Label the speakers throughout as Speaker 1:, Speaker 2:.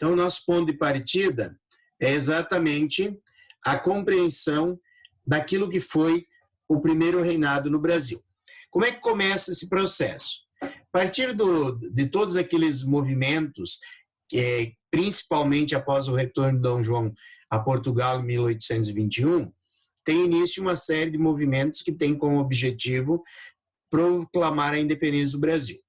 Speaker 1: Então, nosso ponto de partida é exatamente a compreensão daquilo que foi o primeiro reinado no Brasil. Como é que começa esse processo? A partir de todos aqueles movimentos, principalmente após o retorno de Dom João a Portugal em 1821, tem início uma série de movimentos que têm como objetivo proclamar a independência do Brasil.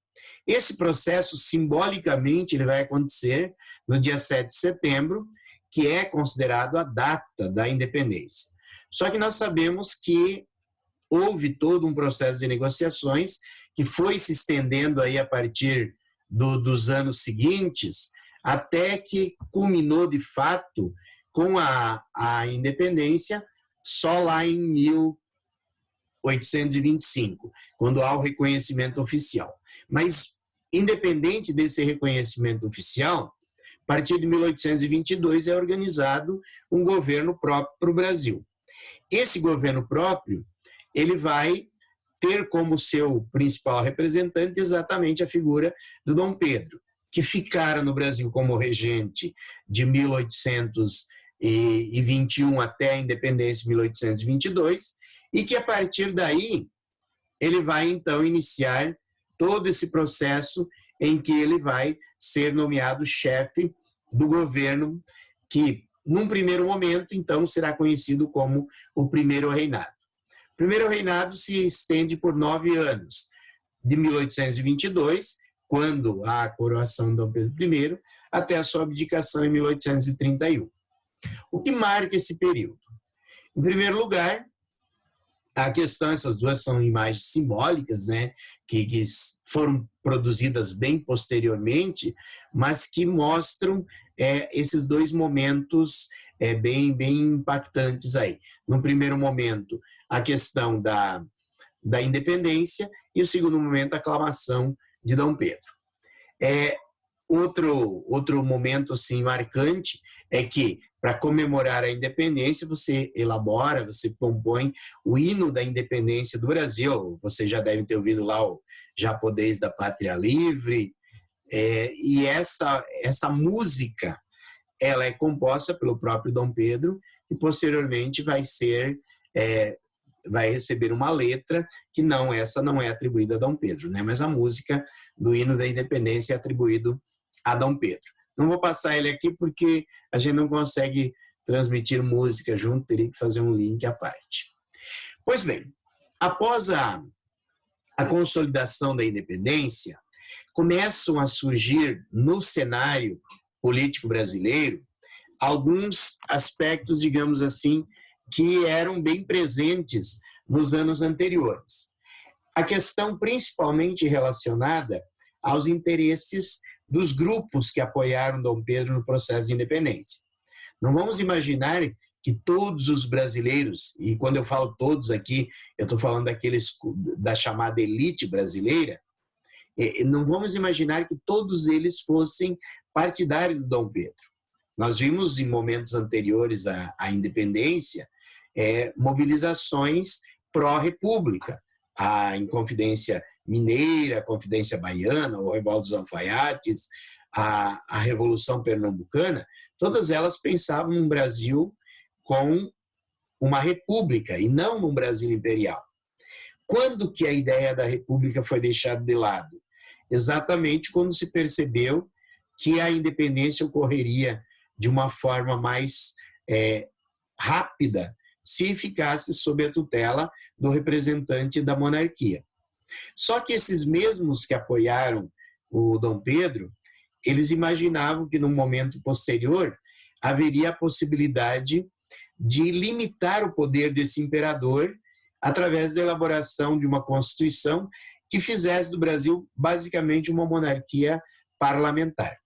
Speaker 1: Esse processo, simbolicamente, ele vai acontecer no dia 7 de setembro, que é considerado a data da independência. Só que nós sabemos que houve todo um processo de negociações que foi se estendendo aí a partir dos anos seguintes, até que culminou, de fato, com a independência só lá em 1825, quando há o reconhecimento oficial. Mas, independente desse reconhecimento oficial, a partir de 1822 é organizado um governo próprio para o Brasil. Esse governo próprio, ele vai ter como seu principal representante exatamente a figura do Dom Pedro, que ficara no Brasil como regente de 1821 até a independência de 1822, e que a partir daí ele vai então iniciar todo esse processo em que ele vai ser nomeado chefe do governo, que num primeiro momento então será conhecido como o primeiro reinado. O primeiro reinado se estende por 9 anos, de 1822, quando há a coroação de Dom Pedro I, até a sua abdicação em 1831. O que marca esse período? Em primeiro lugar, a questão, essas duas são imagens simbólicas, né, que foram produzidas bem posteriormente, mas que mostram esses dois momentos bem impactantes aí. No primeiro momento, a questão da independência, e o segundo momento, a aclamação de Dom Pedro. Outro momento assim, marcante é que, para comemorar a independência, você elabora, você compõe o hino da independência do Brasil. Você já deve ter ouvido lá o Japonês da Pátria Livre. E essa música, ela é composta pelo próprio Dom Pedro e posteriormente vai receber uma letra que essa não é atribuída a Dom Pedro, né? Mas a música do hino da independência é atribuído a Dom Pedro. Não vou passar ele aqui porque a gente não consegue transmitir música junto, teria que fazer um link à parte. Pois bem, após a consolidação da independência, começam a surgir no cenário político brasileiro alguns aspectos, digamos assim, que eram bem presentes nos anos anteriores. A questão principalmente relacionada aos interesses dos grupos que apoiaram Dom Pedro no processo de independência. Não vamos imaginar que todos os brasileiros, e quando eu falo todos aqui, eu estou falando daqueles da chamada elite brasileira, não vamos imaginar que todos eles fossem partidários de Dom Pedro. Nós vimos em momentos anteriores à independência mobilizações pró-república, a Inconfidência Mineira, a Confidência Baiana, o Revolta dos Alfaiates, a Revolução Pernambucana, todas elas pensavam num Brasil com uma república e não num Brasil imperial. Quando que a ideia da república foi deixada de lado? Exatamente quando se percebeu que a independência ocorreria de uma forma mais rápida se ficasse sob a tutela do representante da monarquia. Só que esses mesmos que apoiaram o Dom Pedro, eles imaginavam que num momento posterior haveria a possibilidade de limitar o poder desse imperador através da elaboração de uma constituição que fizesse do Brasil basicamente uma monarquia parlamentar.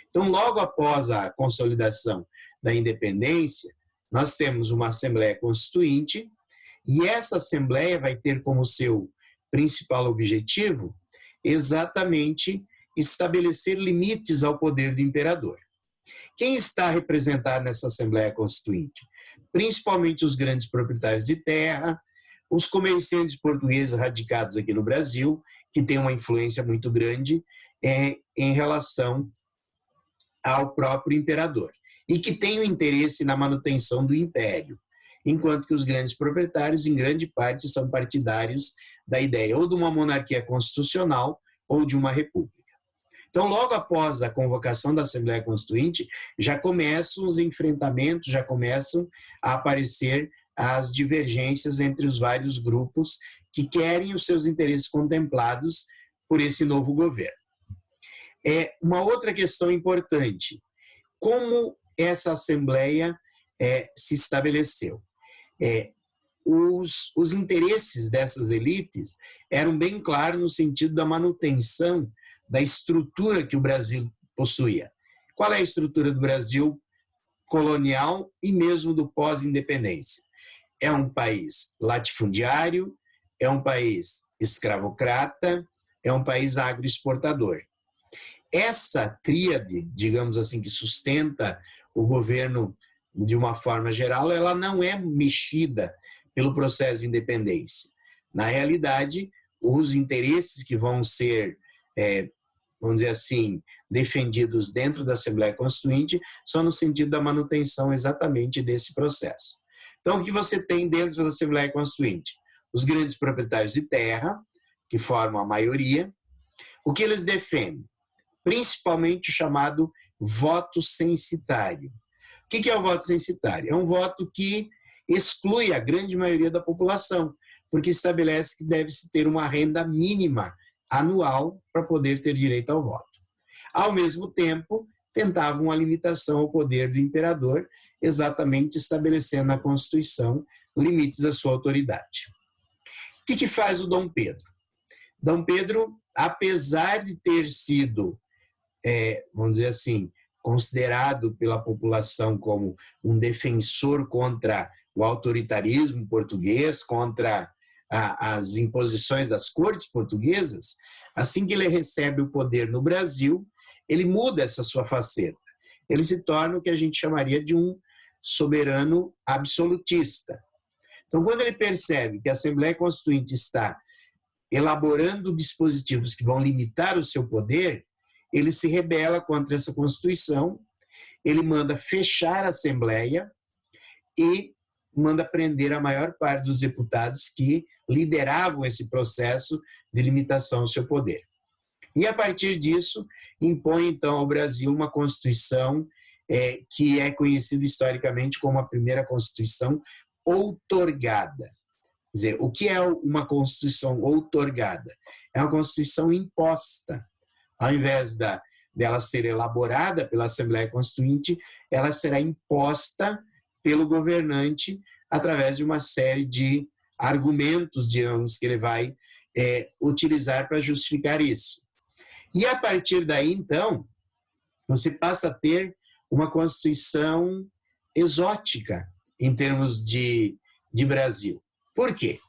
Speaker 1: Então, logo após a consolidação da independência, nós temos uma Assembleia Constituinte e essa Assembleia vai ter como seu principal objetivo exatamente estabelecer limites ao poder do imperador. Quem está representado nessa Assembleia Constituinte? Principalmente os grandes proprietários de terra, os comerciantes portugueses radicados aqui no Brasil, que têm uma influência muito grande em relação ao próprio imperador e que tem o interesse na manutenção do império, enquanto que os grandes proprietários, em grande parte, são partidários da ideia ou de uma monarquia constitucional ou de uma república. Então, logo após a convocação da Assembleia Constituinte, já começam os enfrentamentos, já começam a aparecer as divergências entre os vários grupos que querem os seus interesses contemplados por esse novo governo. Uma outra questão importante, como essa Assembleia se estabeleceu? Os interesses dessas elites eram bem claros no sentido da manutenção da estrutura que o Brasil possuía. Qual é a estrutura do Brasil colonial e mesmo do pós-independência? É um país latifundiário, é um país escravocrata, é um país agroexportador. Essa tríade, digamos assim, que sustenta o governo de uma forma geral, ela não é mexida pelo processo de independência. Na realidade, os interesses que vão ser, vamos dizer assim, defendidos dentro da Assembleia Constituinte são no sentido da manutenção exatamente desse processo. Então, o que você tem dentro da Assembleia Constituinte? Os grandes proprietários de terra, que formam a maioria. O que eles defendem? Principalmente o chamado voto censitário. O que é o voto censitário? É um voto que exclui a grande maioria da população, porque estabelece que deve-se ter uma renda mínima anual para poder ter direito ao voto. Ao mesmo tempo, tentavam a limitação ao poder do imperador, exatamente estabelecendo na Constituição limites à sua autoridade. O que faz o Dom Pedro? Dom Pedro, apesar de ter sido, vamos dizer assim, considerado pela população como um defensor contra o autoritarismo português, contra as imposições das cortes portuguesas, assim que ele recebe o poder no Brasil, ele muda essa sua faceta. Ele se torna o que a gente chamaria de um soberano absolutista. Então, quando ele percebe que a Assembleia Constituinte está elaborando dispositivos que vão limitar o seu poder, ele se rebela contra essa Constituição, ele manda fechar a Assembleia e manda prender a maior parte dos deputados que lideravam esse processo de limitação ao seu poder. E, a partir disso, impõe, então, ao Brasil uma Constituição que é conhecida historicamente como a primeira Constituição outorgada. Quer dizer, o que é uma Constituição outorgada? É uma Constituição imposta. Ao invés dela ser elaborada pela Assembleia Constituinte, ela será imposta pelo governante através de uma série de argumentos, digamos, que ele vai utilizar para justificar isso. E, a partir daí, então, você passa a ter uma Constituição exótica em termos de Brasil. Por quê?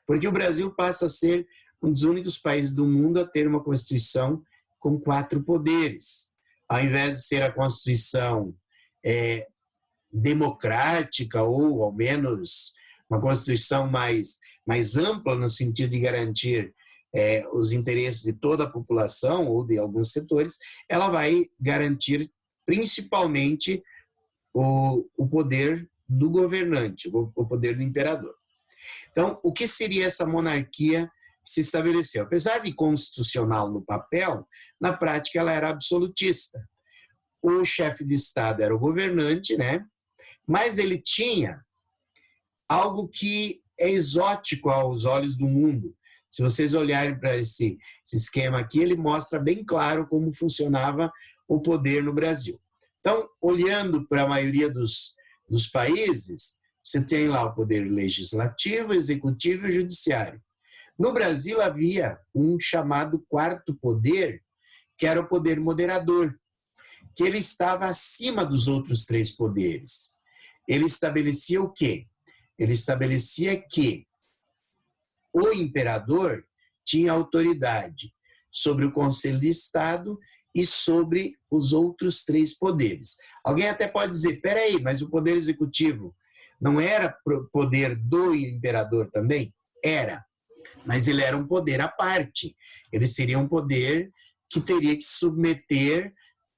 Speaker 1: Porque o Brasil passa a ser um dos únicos países do mundo a ter uma Constituição com 4 poderes. Ao invés de ser a Constituição democrática, ou ao menos uma Constituição mais ampla no sentido de garantir os interesses de toda a população ou de alguns setores, ela vai garantir principalmente o poder do governante, o poder do imperador. Então, o que seria essa monarquia que se estabeleceu? Apesar de constitucional no papel, na prática ela era absolutista. O chefe de Estado era o governante, né? Mas ele tinha algo que é exótico aos olhos do mundo. Se vocês olharem para esse esquema aqui, ele mostra bem claro como funcionava o poder no Brasil. Então, olhando para a maioria dos países, você tem lá o poder legislativo, executivo e judiciário. No Brasil havia um chamado quarto poder, que era o poder moderador, que ele estava acima dos outros 3 poderes. Ele estabelecia o quê? Ele estabelecia que o imperador tinha autoridade sobre o Conselho de Estado e sobre os outros 3 poderes. Alguém até pode dizer, peraí, mas o poder executivo não era poder do imperador também? Era, mas ele era um poder à parte. Ele seria um poder que teria que se submeter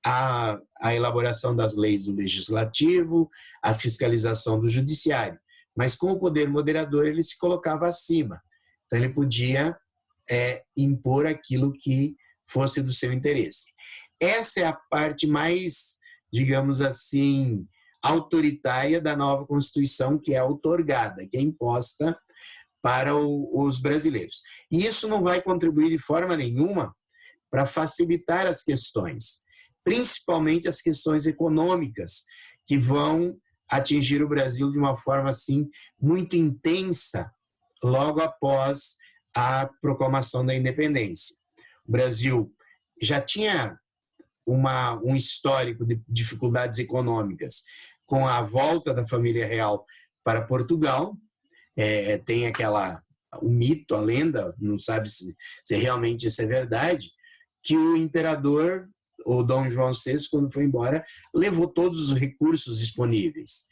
Speaker 1: a elaboração das leis do legislativo, a fiscalização do judiciário. Mas com o poder moderador ele se colocava acima. Então ele podia impor aquilo que fosse do seu interesse. Essa é a parte mais, digamos assim, autoritária da nova Constituição, que é outorgada, que é imposta para os brasileiros. E isso não vai contribuir de forma nenhuma para facilitar as questões, principalmente as questões econômicas, que vão atingir o Brasil de uma forma assim muito intensa logo após a proclamação da independência. O Brasil já tinha um histórico de dificuldades econômicas com a volta da família real para Portugal. Tem o mito, a lenda, não sabe se realmente isso é verdade, que o imperador, o Dom João VI, quando foi embora, levou todos os recursos disponíveis.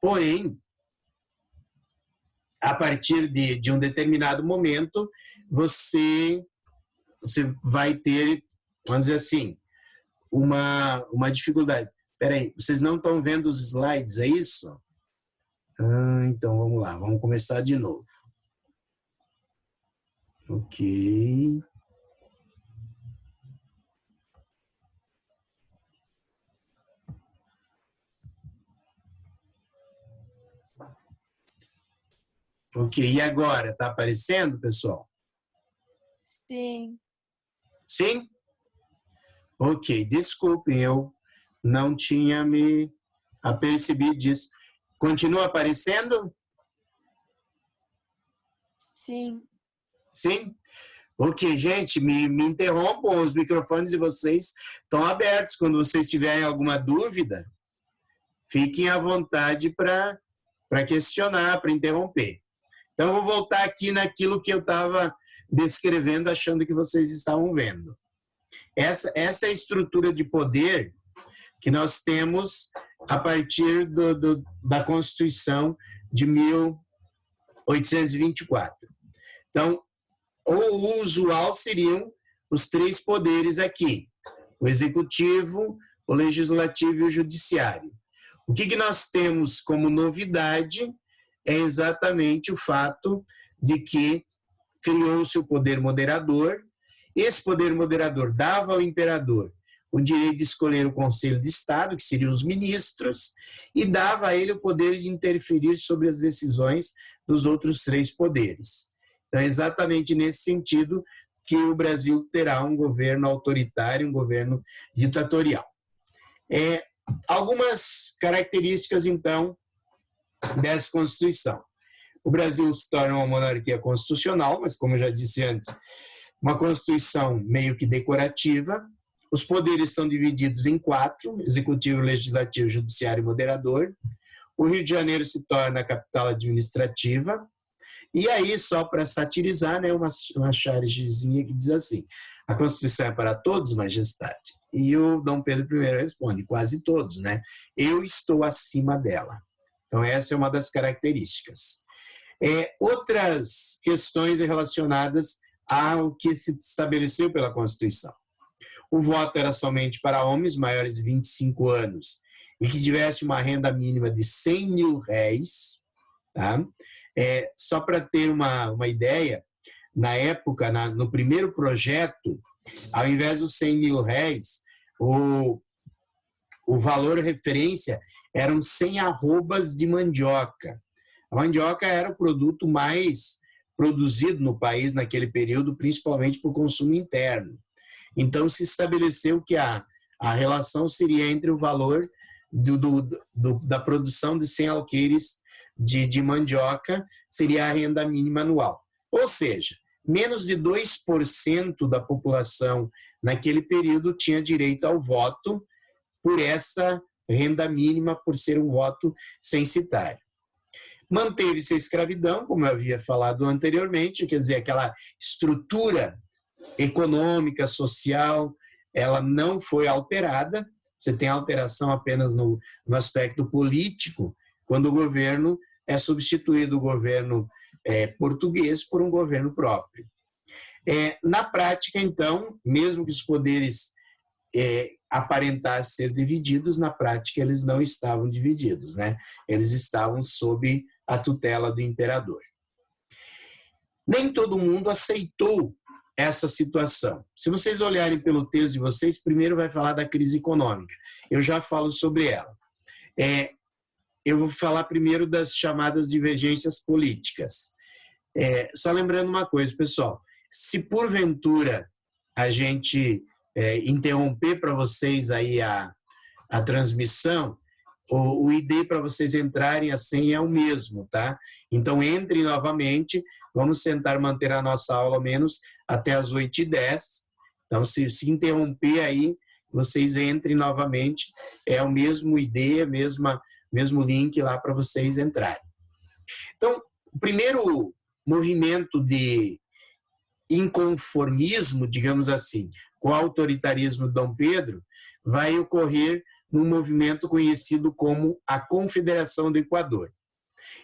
Speaker 1: Porém, a partir de um determinado momento, você vai ter, vamos dizer assim, uma dificuldade. Espera aí, vocês não estão vendo os slides, é isso? Então, vamos lá, vamos começar de novo. Ok. Ok, e agora? Está aparecendo, pessoal?
Speaker 2: Sim.
Speaker 1: Sim? Ok, desculpem, eu não tinha me apercebido disso. Continua aparecendo?
Speaker 2: Sim.
Speaker 1: Sim? Ok, gente, me interrompam, os microfones de vocês estão abertos. Quando vocês tiverem alguma dúvida, fiquem à vontade para questionar, para interromper. Então, eu vou voltar aqui naquilo que eu estava descrevendo, achando que vocês estavam vendo. Essa é a estrutura de poder que nós temos a partir da Constituição de 1824. Então, o usual seriam os três poderes aqui: o executivo, o legislativo e o judiciário. O que nós temos como novidade é exatamente o fato de que criou-se o poder moderador. Esse poder moderador dava ao imperador o direito de escolher o Conselho de Estado, que seriam os ministros, e dava a ele o poder de interferir sobre as decisões dos outros três poderes. Então, é exatamente nesse sentido que o Brasil terá um governo autoritário, um governo ditatorial. Algumas características, então, dessa Constituição. O Brasil se torna uma monarquia constitucional, mas, como eu já disse antes, uma Constituição meio que decorativa. Os poderes são divididos em 4, executivo, legislativo, judiciário e moderador. O Rio de Janeiro se torna a capital administrativa. E aí, só para satirizar, né, uma chargezinha que diz assim: a Constituição é para todos, majestade? E o Dom Pedro I responde: quase todos, né? Eu estou acima dela. Então, essa é uma das características. Outras questões relacionadas ao que se estabeleceu pela Constituição. O voto era somente para homens maiores de 25 anos e que tivesse uma renda mínima de 100 mil réis. Tá? Só para ter uma ideia, na época, no primeiro projeto, ao invés dos 100 mil réis, o valor referência eram 100 arrobas de mandioca. A mandioca era o produto mais produzido no país naquele período, principalmente para o consumo interno. Então, se estabeleceu que a relação seria entre o valor da produção de 100 alqueires de mandioca, seria a renda mínima anual. Ou seja, menos de 2% da população naquele período tinha direito ao voto por essa renda mínima, por ser um voto censitário. Manteve-se a escravidão, como eu havia falado anteriormente, quer dizer, aquela estrutura econômica, social, ela não foi alterada. Você tem alteração apenas no aspecto político, quando o governo é substituído, o governo português, por um governo próprio. Na prática, então, mesmo que os poderes aparentar ser divididos, na prática eles não estavam divididos, né? Eles estavam sob a tutela do imperador. Nem todo mundo aceitou essa situação. Se vocês olharem pelo texto de vocês, primeiro vai falar da crise econômica. Eu já falo sobre ela. Eu vou falar primeiro das chamadas divergências políticas. Só lembrando uma coisa, pessoal, se porventura a gente interromper para vocês aí a transmissão, o ID para vocês entrarem, a senha é o mesmo, tá? Então, entrem novamente, vamos tentar manter a nossa aula ao menos até as 8h10. Então, se interromper aí, vocês entrem novamente, é o mesmo ID, mesmo link lá para vocês entrarem. Então, o primeiro movimento de inconformismo, digamos assim, com o autoritarismo de Dom Pedro, vai ocorrer num movimento conhecido como a Confederação do Equador.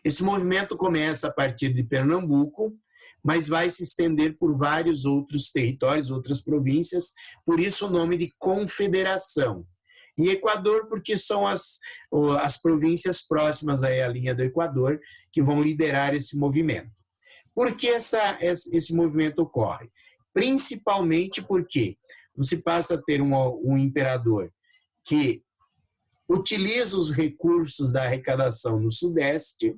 Speaker 1: Esse movimento começa a partir de Pernambuco, mas vai se estender por vários outros territórios, outras províncias, por isso o nome de Confederação. E Equador, porque são as províncias próximas aí à linha do Equador que vão liderar esse movimento. Por que esse movimento ocorre? Principalmente porque você passa a ter um imperador que utiliza os recursos da arrecadação no Sudeste,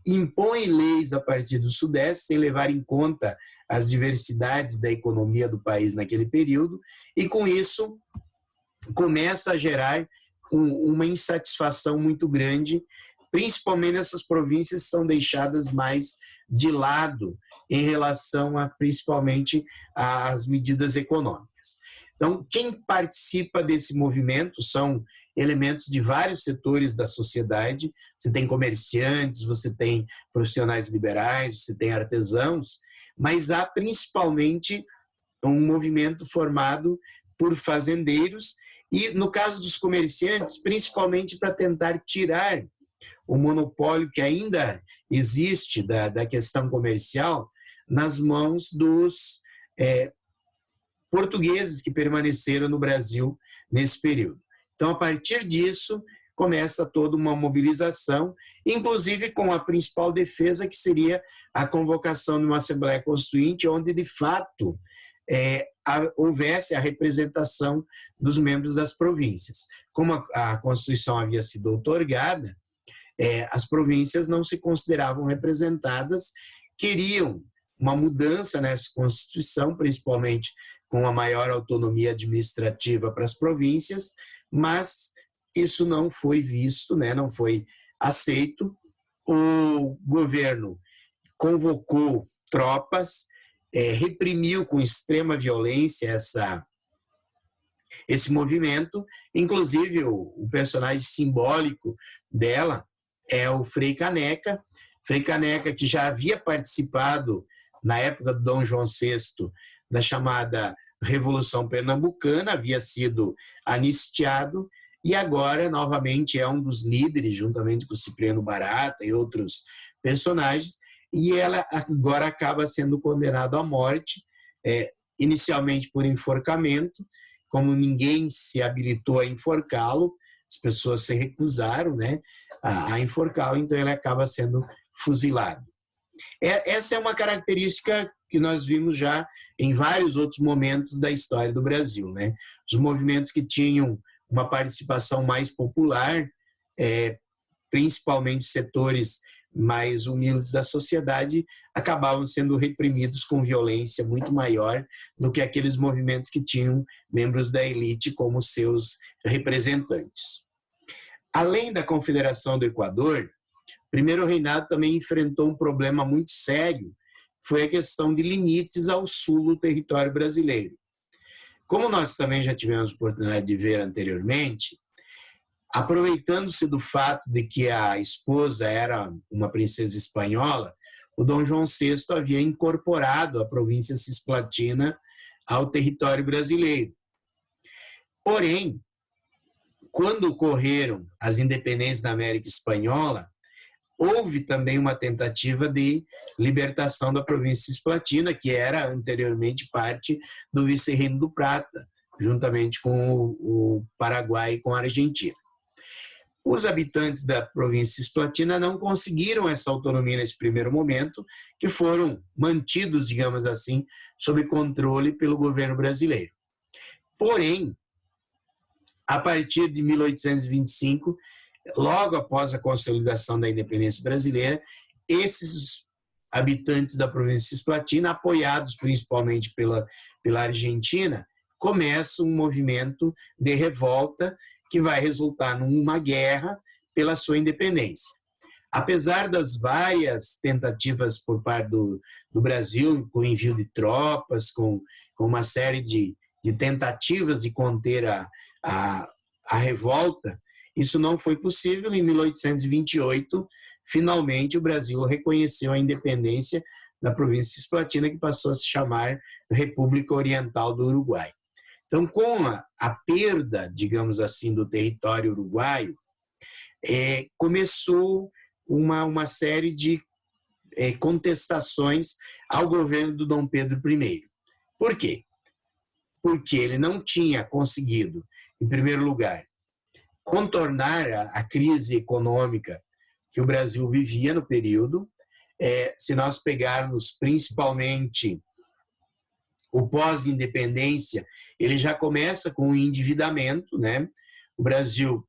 Speaker 1: impõe leis a partir do Sudeste, sem levar em conta as diversidades da economia do país naquele período, e com isso começa a gerar uma insatisfação muito grande, principalmente nessas províncias que são deixadas mais de lado em relação principalmente às medidas econômicas. Então, quem participa desse movimento são elementos de vários setores da sociedade. Você tem comerciantes, você tem profissionais liberais, você tem artesãos, mas há principalmente um movimento formado por fazendeiros e, no caso dos comerciantes, principalmente para tentar tirar o monopólio que ainda existe da questão comercial nas mãos dos portugueses que permaneceram no Brasil nesse período. Então, a partir disso, começa toda uma mobilização, inclusive com a principal defesa, que seria a convocação de uma Assembleia Constituinte, onde, de fato, houvesse a representação dos membros das províncias. Como a Constituição havia sido outorgada, as províncias não se consideravam representadas, queriam uma mudança nessa Constituição, principalmente com a maior autonomia administrativa para as províncias, mas isso não foi visto, né, não foi aceito. O governo convocou tropas, reprimiu com extrema violência esse movimento, inclusive o personagem simbólico dela é o Frei Caneca. Frei Caneca, que já havia participado, na época do Dom João VI, da chamada Revolução Pernambucana, havia sido anistiado e agora, novamente, é um dos líderes, juntamente com o Cipriano Barata e outros personagens, e ela agora acaba sendo condenada à morte, inicialmente por enforcamento. Como ninguém se habilitou a enforcá-lo, as pessoas se recusaram, né, a enforcá-lo, então ele acaba sendo fuzilado. Essa é uma característica que nós vimos já em vários outros momentos da história do Brasil, né? Os movimentos que tinham uma participação mais popular, principalmente setores mais humildes da sociedade, acabavam sendo reprimidos com violência muito maior do que aqueles movimentos que tinham membros da elite como seus representantes. Além da Confederação do Equador, o Primeiro Reinado também enfrentou um problema muito sério, foi a questão de limites ao sul do território brasileiro. Como nós também já tivemos oportunidade de ver anteriormente, aproveitando-se do fato de que a esposa era uma princesa espanhola, o Dom João VI havia incorporado a província cisplatina ao território brasileiro. Porém, quando ocorreram as independências da América Espanhola, houve também uma tentativa de libertação da província cisplatina, que era anteriormente parte do Vice-Reino do Prata, juntamente com o Paraguai e com a Argentina. Os habitantes da província cisplatina não conseguiram essa autonomia nesse primeiro momento, que foram mantidos, digamos assim, sob controle pelo governo brasileiro. Porém, a partir de 1825, logo após a consolidação da independência brasileira, esses habitantes da província cisplatina, apoiados principalmente pela Argentina, começam um movimento de revolta que vai resultar numa guerra pela sua independência. Apesar das várias tentativas por parte do Brasil, com envio de tropas, com uma série de tentativas de conter a revolta, isso não foi possível. Em 1828, finalmente, o Brasil reconheceu a independência da província cisplatina, que passou a se chamar República Oriental do Uruguai. Então, com a perda, digamos assim, do território uruguaio, começou uma série de contestações ao governo do Dom Pedro I. Por quê? Porque ele não tinha conseguido, em primeiro lugar, contornar a crise econômica que o Brasil vivia no período. Se nós pegarmos principalmente o pós-independência, ele já começa com o endividamento, né? O Brasil,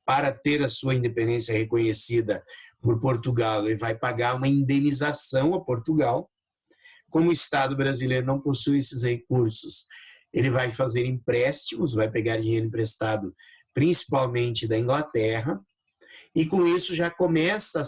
Speaker 1: para ter a sua independência reconhecida por Portugal, ele vai pagar uma indenização a Portugal. Como o Estado brasileiro não possui esses recursos, ele vai fazer empréstimos, vai pegar dinheiro emprestado, principalmente da Inglaterra, e com isso já começa a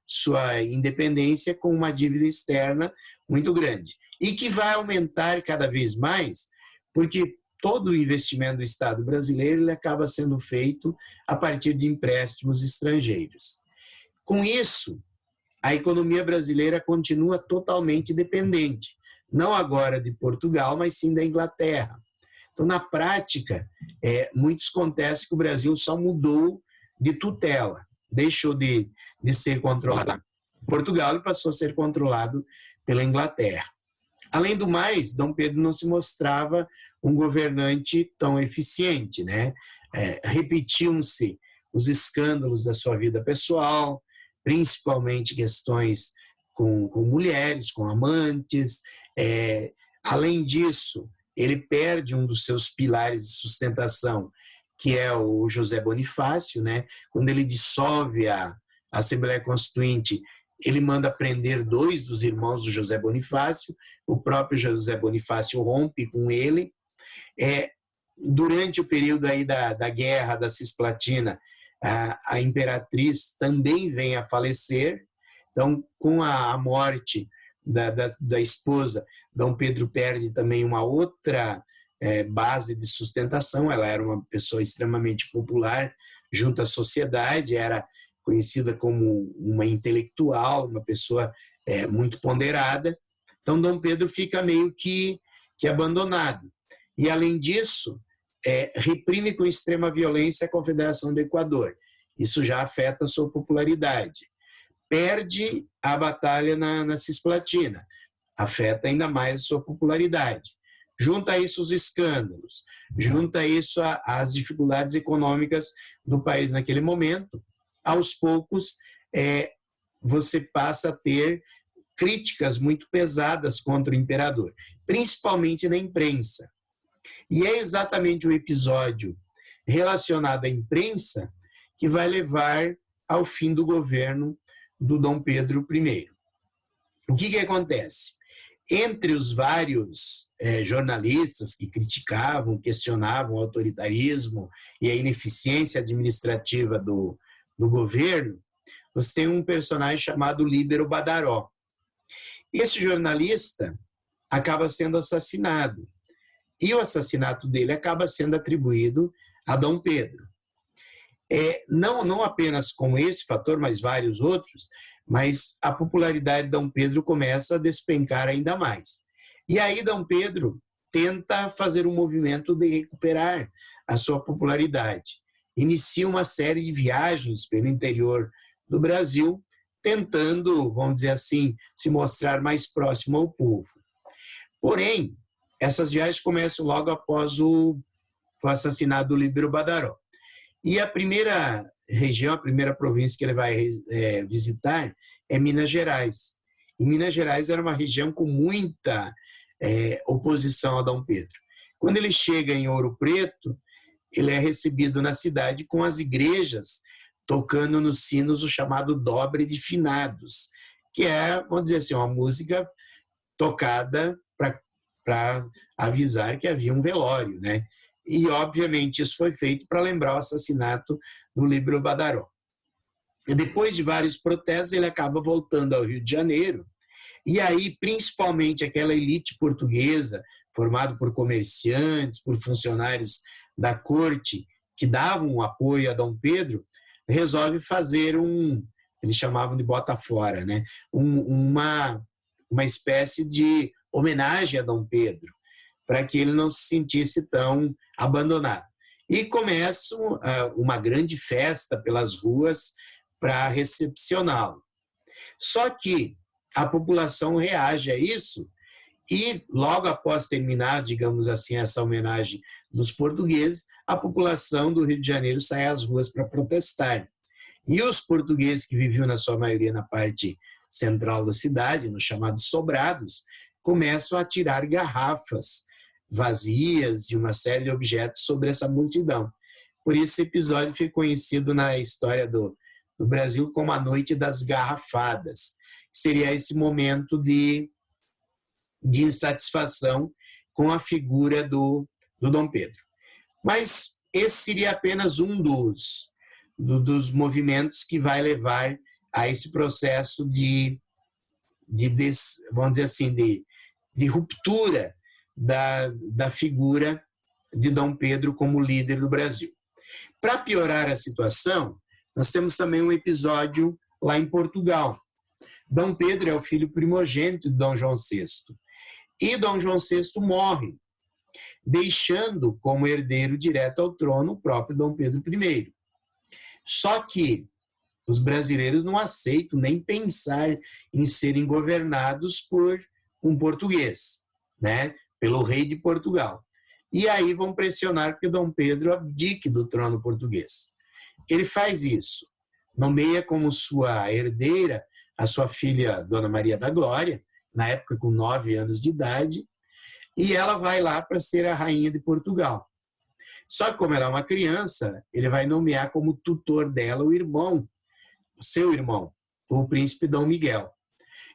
Speaker 1: sua independência com uma dívida externa muito grande, e que vai aumentar cada vez mais, porque todo o investimento do Estado brasileiro ele acaba sendo feito a partir de empréstimos estrangeiros. Com isso, a economia brasileira continua totalmente dependente, não agora de Portugal, mas sim da Inglaterra. Então, na prática, muitos acontece que o Brasil só mudou de tutela, deixou de ser controlado por Portugal e passou a ser controlado pela Inglaterra. Além do mais, Dom Pedro não se mostrava um governante tão eficiente, né? Repetiam-se os escândalos da sua vida pessoal, principalmente questões com mulheres, com amantes. Além disso, ele perde um dos seus pilares de sustentação, que é o José Bonifácio, né? Quando ele dissolve a Assembleia Constituinte, ele manda prender 2 dos irmãos do José Bonifácio, o próprio José Bonifácio rompe com ele. Durante o período aí da Guerra da Cisplatina, a imperatriz também vem a falecer. Então, com a morte da esposa, Dom Pedro perde também uma outra base de sustentação. Ela era uma pessoa extremamente popular junto à sociedade, era conhecida como uma intelectual, uma pessoa muito ponderada. Então, Dom Pedro fica meio que abandonado. E, além disso, reprime com extrema violência a Confederação do Equador. Isso já afeta a sua popularidade. Perde a batalha na Cisplatina, afeta ainda mais a sua popularidade. Junta a isso os escândalos, junta a isso as dificuldades econômicas do país naquele momento. Aos poucos, você passa a ter críticas muito pesadas contra o imperador, principalmente na imprensa. E é exatamente o episódio relacionado à imprensa que vai levar ao fim do governo do Dom Pedro I. O que acontece? Entre os vários jornalistas que criticavam, questionavam o autoritarismo e a ineficiência administrativa do governo, você tem um personagem chamado Líbero Badaró. Esse jornalista acaba sendo assassinado, e o assassinato dele acaba sendo atribuído a Dom Pedro. Não apenas com esse fator, mas vários outros, mas a popularidade de Dom Pedro começa a despencar ainda mais. E aí Dom Pedro tenta fazer um movimento de recuperar a sua popularidade. Inicia uma série de viagens pelo interior do Brasil, tentando, vamos dizer assim, se mostrar mais próximo ao povo. Porém, Essas viagens começam logo após o assassinato do Líbero Badaró. E a primeira região, a primeira província que ele vai visitar é Minas Gerais. E Minas Gerais era uma região com muita oposição a Dom Pedro. Quando ele chega em Ouro Preto, ele é recebido na cidade com as igrejas tocando nos sinos o chamado dobre de finados, que é, vamos dizer assim, uma música tocada para avisar que havia um velório, né? E, obviamente, isso foi feito para lembrar o assassinato do Líbero Badaró. E depois de vários protestos, ele acaba voltando ao Rio de Janeiro, e aí, principalmente, aquela elite portuguesa, formada por comerciantes, por funcionários da corte, que davam apoio a Dom Pedro, resolve fazer eles chamavam de bota fora, né? Uma espécie de homenagem a Dom Pedro, para que ele não se sentisse tão abandonado. E começa uma grande festa pelas ruas para recepcioná-lo. Só que a população reage a isso e, logo após terminar, digamos assim, essa homenagem dos portugueses, a população do Rio de Janeiro sai às ruas para protestar. E os portugueses que viviam, na sua maioria, na parte central da cidade, nos chamados sobrados, começam a tirar garrafas vazias e uma série de objetos sobre essa multidão. Por isso, esse episódio foi conhecido na história do Brasil como a Noite das Garrafadas. Seria esse momento de insatisfação com a figura do Dom Pedro. Mas esse seria apenas um dos movimentos que vai levar a esse processo vamos dizer assim, de ruptura da figura de Dom Pedro como líder do Brasil. Para piorar a situação, nós temos também um episódio lá em Portugal. Dom Pedro é o filho primogênito de Dom João VI. E Dom João VI morre, deixando como herdeiro direto ao trono o próprio Dom Pedro I. Só que os brasileiros não aceitam nem pensar em serem governados por um português, né? Pelo rei de Portugal. E aí vão pressionar que Dom Pedro abdique do trono português. Ele faz isso, nomeia como sua herdeira a sua filha Dona Maria da Glória, na época com 9 anos de idade, e ela vai lá para ser a rainha de Portugal. Só que como ela é uma criança, ele vai nomear como tutor dela o seu irmão, o príncipe Dom Miguel.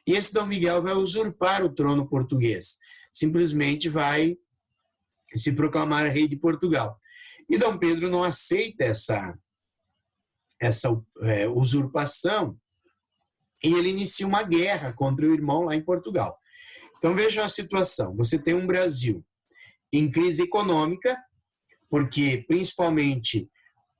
Speaker 1: E esse Dom Miguel vai usurpar o trono português, simplesmente vai se proclamar rei de Portugal. E Dom Pedro não aceita essa usurpação e ele inicia uma guerra contra o irmão lá em Portugal. Então vejam a situação, você tem um Brasil em crise econômica, porque principalmente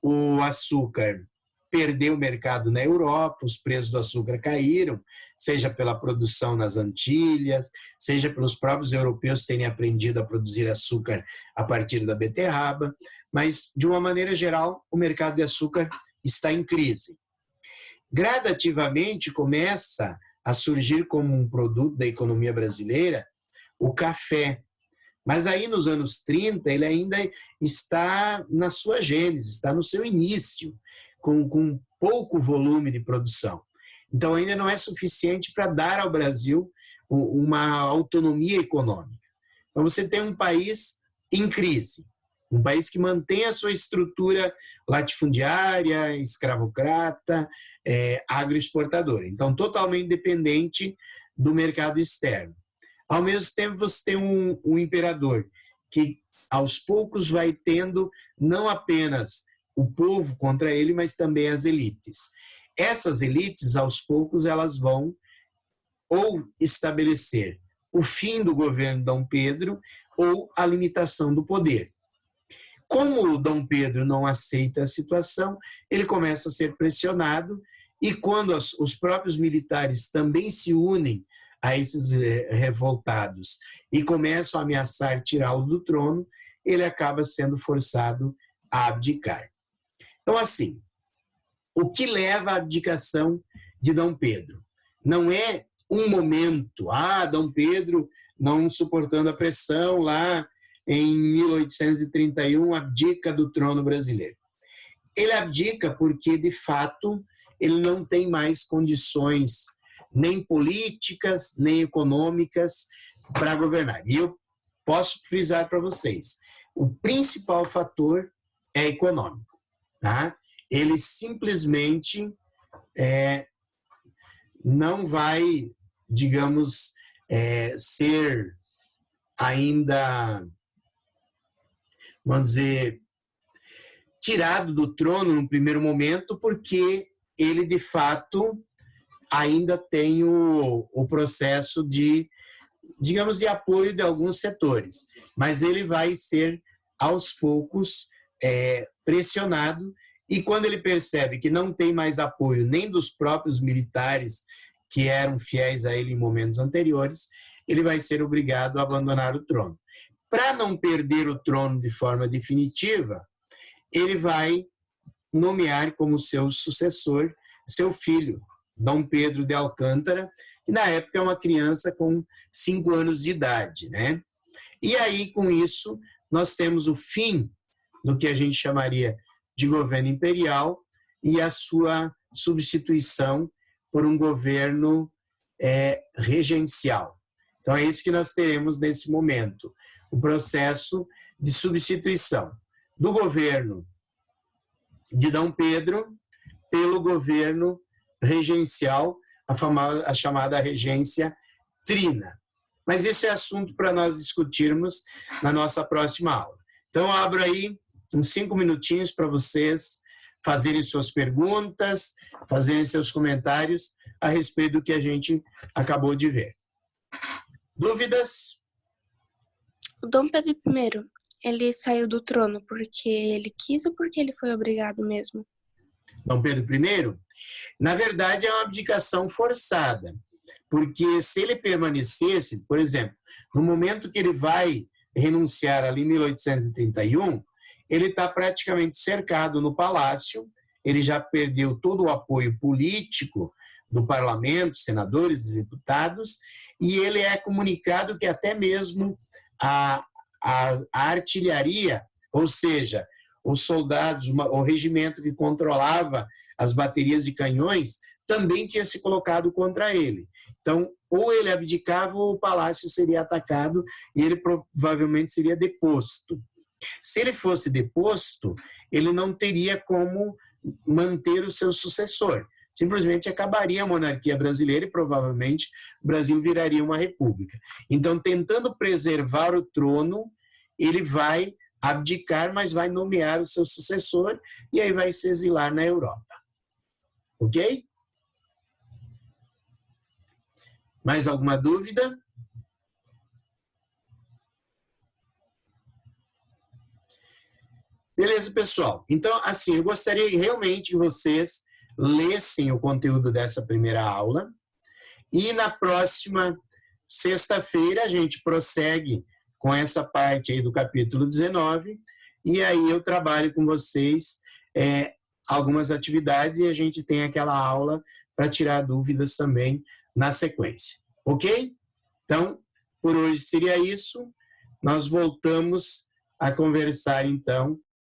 Speaker 1: o açúcar perdeu o mercado na Europa, os preços do açúcar caíram, seja pela produção nas Antilhas, seja pelos próprios europeus terem aprendido a produzir açúcar a partir da beterraba, mas, de uma maneira geral, o mercado de açúcar está em crise. Gradativamente começa a surgir como um produto da economia brasileira o café. Mas aí nos anos 30 ele ainda está na sua gênese, está no seu início, com pouco volume de produção. Então ainda não é suficiente para dar ao Brasil uma autonomia econômica. Então você tem um país em crise, um país que mantém a sua estrutura latifundiária, escravocrata, agroexportadora. Então totalmente dependente do mercado externo. Ao mesmo tempo, você tem um imperador que, aos poucos, vai tendo não apenas o povo contra ele, mas também as elites. Essas elites, aos poucos, elas vão ou estabelecer o fim do governo de Dom Pedro ou a limitação do poder. Como o Dom Pedro não aceita a situação, ele começa a ser pressionado e quando os próprios militares também se unem a esses revoltados e começam a ameaçar tirá-lo do trono, ele acaba sendo forçado a abdicar. Então, assim, o que leva à abdicação de Dom Pedro? Não é um momento, Dom Pedro não suportando a pressão, lá em 1831, abdica do trono brasileiro. Ele abdica porque, de fato, ele não tem mais condições nem políticas, nem econômicas para governar. E eu posso frisar para vocês, o principal fator é econômico. Tá? Ele simplesmente não vai, digamos, ser ainda, vamos dizer, tirado do trono no primeiro momento, porque ele, de fato, ainda tem o processo de, digamos, de apoio de alguns setores. Mas ele vai ser, aos poucos, pressionado, e quando ele percebe que não tem mais apoio nem dos próprios militares que eram fiéis a ele em momentos anteriores, ele vai ser obrigado a abandonar o trono. Para não perder o trono de forma definitiva, ele vai nomear como seu sucessor seu filho, Dom Pedro de Alcântara, que na época é uma criança com 5 anos de idade, né? E aí, com isso, nós temos o fim do que a gente chamaria de governo imperial e a sua substituição por um governo regencial. Então, é isso que nós teremos nesse momento, o processo de substituição do governo de Dom Pedro pelo governo regencial, a chamada regência trina. Mas isso é assunto para nós discutirmos na nossa próxima aula. Então, eu abro aí uns 5 minutinhos para vocês fazerem suas perguntas, fazerem seus comentários a respeito do que a gente acabou de ver. Dúvidas?
Speaker 3: O Dom Pedro I, ele saiu do trono porque ele quis ou porque ele foi obrigado mesmo?
Speaker 1: Dom Pedro I? Na verdade, é uma abdicação forçada, porque se ele permanecesse, por exemplo, no momento que ele vai renunciar ali em 1831, ele está praticamente cercado no palácio, ele já perdeu todo o apoio político do parlamento, senadores e deputados, e ele é comunicado que até mesmo a artilharia, ou seja, os soldados, o regimento que controlava as baterias de canhões, também tinha se colocado contra ele. Então, ou ele abdicava ou o palácio seria atacado e ele provavelmente seria deposto. Se ele fosse deposto, ele não teria como manter o seu sucessor. Simplesmente acabaria a monarquia brasileira e provavelmente o Brasil viraria uma república. Então, tentando preservar o trono, ele vai abdicar, mas vai nomear o seu sucessor e aí vai se exilar na Europa. Ok? Mais alguma dúvida? Beleza, pessoal. Então, assim, eu gostaria realmente que vocês lessem o conteúdo dessa primeira aula e na próxima sexta-feira a gente prossegue com essa parte aí do capítulo 19 e aí eu trabalho com vocês algumas atividades e a gente tem aquela aula para tirar dúvidas também na sequência. Ok? Então, por hoje seria isso. Nós voltamos a conversar, então,